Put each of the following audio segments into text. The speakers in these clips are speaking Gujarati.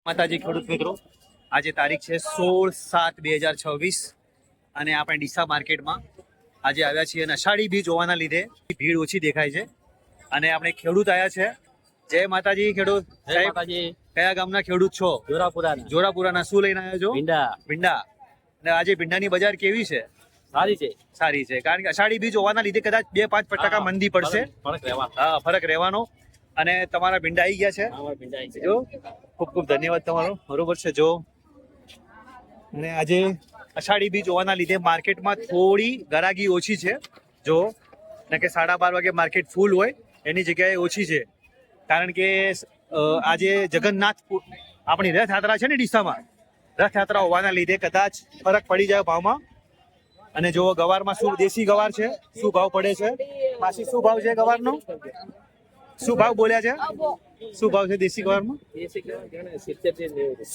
માતાજી ખેડૂત મિત્રો, આજે તારીખ છે 16/7/2026 અને આપણે ડીસા માર્કેટમાં આજે આવ્યા છીએ અને અષાઢી બીજ હોવાના લીધે ભીડ ઓછી દેખાય છે અને આપણે ખેડૂત આવ્યા છે. જય માતાજી ખેડૂત. જય માતાજી. કયા ગામના ખેડૂત છો? જોરાપુરાના. શું લઈને આવ્યા છો? ભીંડા. અને આજે ભીંડાની બજાર કેવી છે? સારી છે કારણ કે અષાઢી બીજ હોવાના લીધે કદાચ 2-5% મંદી પડશે. ફરક રહેવાનો. અને તમારા ભીંડા આવી ગયા છે. જો ખૂબ ખૂબ ધન્યવાદ તમારો. બરોબર છે. જો અને આજે અષાઢી બીજ હોવાના લીધે માર્કેટમાં થોડી ગરાગી ઓછી છે. જો કે 12:30 વાગે માર્કેટ ફૂલ હોય એની જગ્યાએ ઓછી છે કારણ કે આજે જગન્નાથ આપણી રથયાત્રા છે ને ડીસામાં, રથયાત્રા હોવાના લીધે કદાચ ફરક પડી જાય ભાવમાં. અને જો ગવારમાં શું દેશી ગવાર છે, શું ભાવ પડે છે? માસી શું ભાવ છે ગવારનો? શું ભાવ બોલ્યા છે? શું ભાવ છે દેશી ગવારમાં?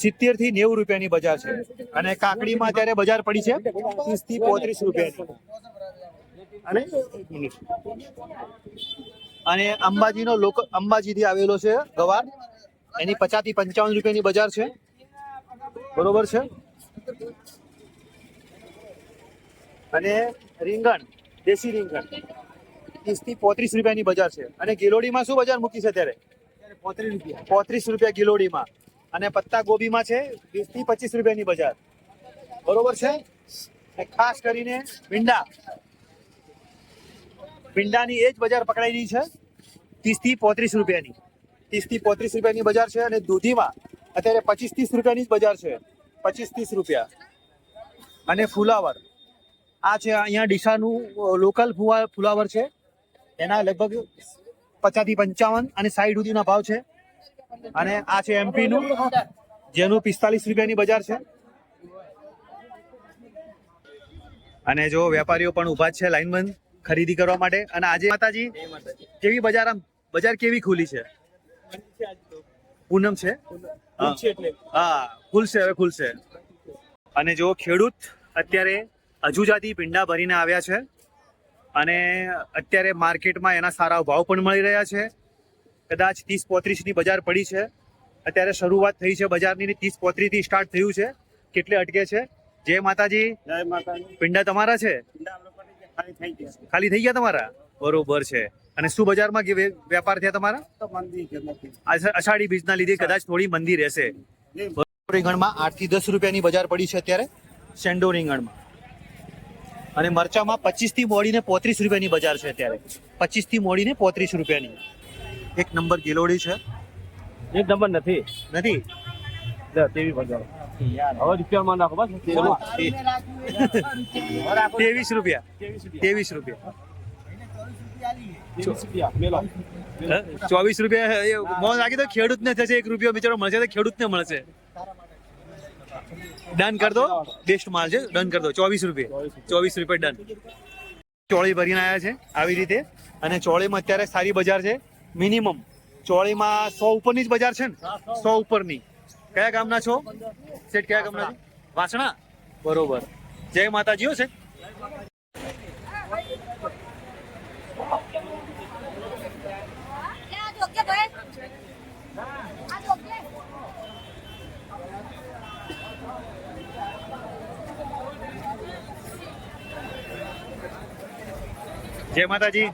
70 થી 90 રૂપિયાની બજાર છે. અને કાકડીમાં અત્યારે બજાર પડી છે 30 થી 35 રૂપિયાની. અને અંબાજીનો અંબાજીથી આવેલો છે ગવાર, એની 50 થી 55 રૂપિયાની બજાર છે. બરોબર છે. અને રીંગણ, દેશી રીંગણ 30 થી 35 રૂપિયાની બજાર છે. અને ગિલોડીમાં શું બજાર મૂકી છે અત્યારે? 35 રૂપિયા ગિલોડીમાં. અને પત્તા ગોબીમાં છે 20 થી 25 રૂપિયાની બજાર. બરોબર છે. ખાસ કરીને ભીંડાની એ જ બજાર પકડાયેલી છે 30 થી 35 રૂપિયાની. 30 થી 35 રૂપિયાની બજાર છે. અને દૂધીમાં અત્યારે 25-30 રૂપિયાની જ બજાર છે. 25-30 રૂપિયા. અને ફુલાવર આ છે અહીંયા ડીસાનું લોકલ ફુલાવર છે, એના લગભગ 50 થી 55 અને 60 સુધીના ભાવ છે. અને આ છે એમપીનું, જેનું 45 રૂપિયાની બજાર છે. અને જો વેપારીઓ પણ ઉભા છે લાઈનબંધ ખરીદી કરવા માટે. અને આજે માતાજી કેવી બજાર, આમ બજાર કેવી ખુલી છે? પૂનમ છે. હા, ખુલશે, હવે ખુલશે. અને જો ખેડૂત અત્યારે હજુજાથી ભીંડા ભરીને આવ્યા છે અને અત્યારે માર્કેટમાં એના સારા ભાવ પણ મળી રહ્યા છે. કદાચ 30-35ની બજાર પડી છે. અત્યારે શરૂઆત થઈ છે બજારની, 30-35 થી સ્ટાર્ટ થયું છે. કેટલે અટકે છે? જય માતાજી. ભીંડા તમારા છે? ખાલી થઈ ગયા તમારા? બરોબર છે. અને શું બજારમાં વેપાર થયા તમારા? અષાઢી બીજના લીધે કદાચ થોડી મંદી રહેશે. રીંગણમાં 8 થી 10 રૂપિયાની બજાર પડી છે અત્યારે સેન્ડો રીંગણમાં. અને મરચામાં 25 થી મોડીને 35 રૂપિયાની બજાર છે અત્યારે. 25 થી મોડીને 35 રૂપિયાની. એક નંબર ગિલોડી છે. એક નંબર નથી તેવી બજાર. હવે રૂપિયામાં નાખો બસ. 23 રૂપિયા. 24 રૂપિયા. 24 રૂપિયા મોં લાગી તો ખેડૂતને થશે. 1 રૂપિયો બિચારો મળશે તો ખેડૂતને મળશે. ડન કર દો. બેસ્ટ માલ છે, ડન કર દો. 24 રૂપિયા. 24 રૂપિયા ડન. ચોળી ભરીને આવ્યા છે આવી રીતે. અને ચોળીમાં અત્યારે સારી બજાર છે. મિનિમમ ચોળીમાં 100 ઉપરની જ બજાર છે ને? 100 ઉપરની. કયા ગામના છો શેઠ? કયા ગામના? વાસણા. બરોબર. જય માતાજી હો શેઠ. જય માતાજી.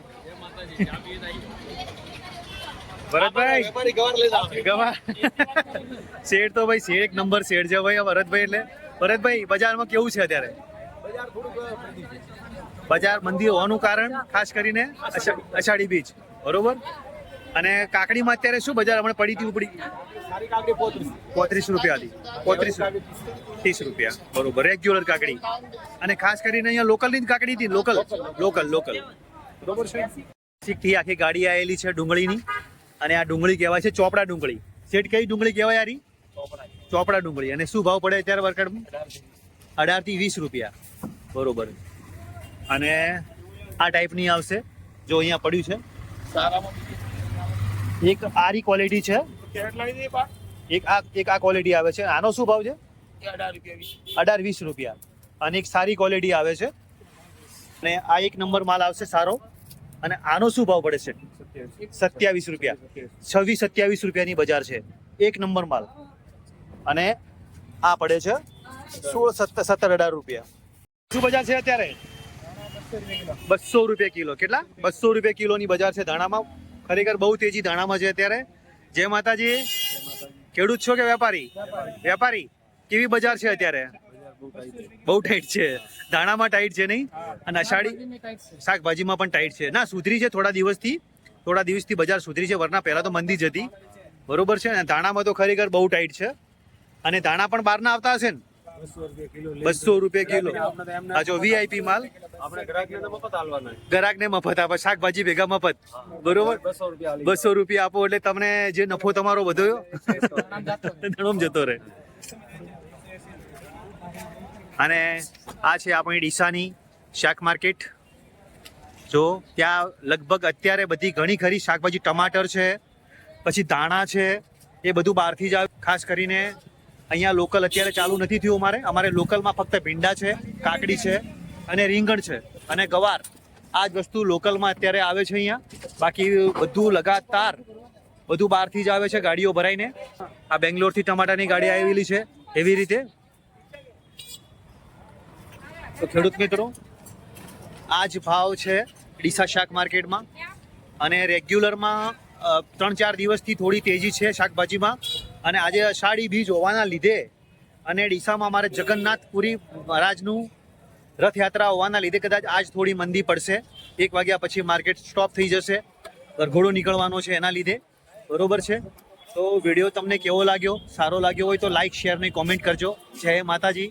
ભરતભાઈ ગવાર શેઠ તો ભાઈ શેઠ એક નંબર શેઠ છે ભાઈ ભરતભાઈ. એટલે ભરતભાઈ બજારમાં કેવું છે અત્યારે? બજાર મંદી હોવાનું કારણ ખાસ કરીને અષાઢી બીજ. બરોબર. અને કાકડીમાં અત્યારે શું બજાર હમણાં પડી હતી? ઉપડી 35 રૂપિયા હતી. 30 રૂપિયા. બરોબર. રેગ્યુલર કાકડી. અને ખાસ કરીને અહીંયા લોકલની જ કાકડી હતી. લોકલ. બરોબર છે. થી આખી ગાડી આવેલી છે ડુંગળીની. અને આ ડુંગળી કહેવાય છે ચોપડા ડુંગળી. શેઠ કઈ ડુંગળી કહેવાય યારી? ચોપડા ડુંગળી. અને શું ભાવ પડે અત્યારે માર્કેટમાં? 18 થી 20 રૂપિયા. બરોબર. અને આ ટાઈપની આવશે જો અહીંયા પડ્યું છે. એક આરી ક્વોલિટી છે, એક આ ક્વોલિટી આવે છે. આનો શું ભાવ છે? 18-20 રૂપિયા. અને એક સારી ક્વોલિટી આવે છે. અને આ એક નંબર માલ આવશે સારો. અને આનો શું ભાવ પડે છે? 27 રૂપિયા. 26-27 રૂપિયાની બજાર છે. એક નંબર માલ. અને આ પડે છે 16-17-18 રૂપિયા. શું બજાર છે અત્યારે? 200 રૂપિયા કિલો. કેટલા? 200 રૂપિયા કિલોની બજાર છે ધાણામાં. ખરેખર બહુ તેજી ધાણામાં છે અત્યારે. જય માતાજી. ખેડૂત છો કે વેપારી? વેપારી. કેવી બજાર છે અત્યારે? બહુ ટાઈટ છે. ધાણામાં ટાઈટ છે નહીં, અને અષાઢી શાકભાજીમાં પણ ટાઈટ છે. ના, સુધરી છે થોડા દિવસથી બજાર સુધરી છે, વરના પહેલા તો મંદી જ હતી. બરોબર છે ને? ધાણામાં તો ખરેખર બહુ ટાઈટ છે. અને ધાણા પણ બહારના આવતા હશે ને? 200 રૂપિયા કિલો. આ જો વીઆઈપી માલ. આપણે ગ્રાહકને મફત આપે, શાકભાજી ભેગા મફત. બરોબર. 200 રૂપિયા આપો એટલે તમને જે નફો તમારો બધો ધણોમ જતો રહે. અને આ છે આપણી ડીસાની શાક માર્કેટ. જો ત્યાં લગભગ અત્યારે બધી ઘણી ખરી શાકભાજી, ટમાટર છે, પછી ધાણા છે, એ બધું બહારથી જ આવે. ખાસ કરીને અહીંયા લોકલ અત્યારે ચાલુ નથી થયું. અમારે લોકલમાં ફક્ત ભીંડા છે, કાકડી છે અને રીંગણ છે અને ગવાર. આ જ વસ્તુ લોકલમાં અત્યારે આવે છે અહીંયા. બાકી બધું લગાતાર બધું બહારથી જ આવે છે ગાડીઓ ભરાઈને. આ બેંગ્લોરથી ટમાટાની ગાડી આવેલી છે એવી રીતે. તો ખેડૂત મિત્રો, આ જ ભાવ છે ડીસા શાક માર્કેટમાં. અને રેગ્યુલરમાં 3-4 દિવસથી થોડી તેજી છે શાકભાજીમાં. અને આજે અષાઢી બીજ હોવાના લીધે અને ડીસામાં અમારે જગન્નાથપુરી મહારાજનું રથયાત્રા હોવાના લીધે કદાચ આજ થોડી મંદી પડશે. 1 વાગ્યા પછી માર્કેટ સ્ટોપ થઈ જશે, ગરઘોડો નીકળવાનો છે એના લીધે. બરોબર છે? તો વિડીયો તમને કેવો લાગ્યો? સારો લાગ્યો હોય તો લાઈક, શેર ને કોમેન્ટ કરજો. જય માતાજી.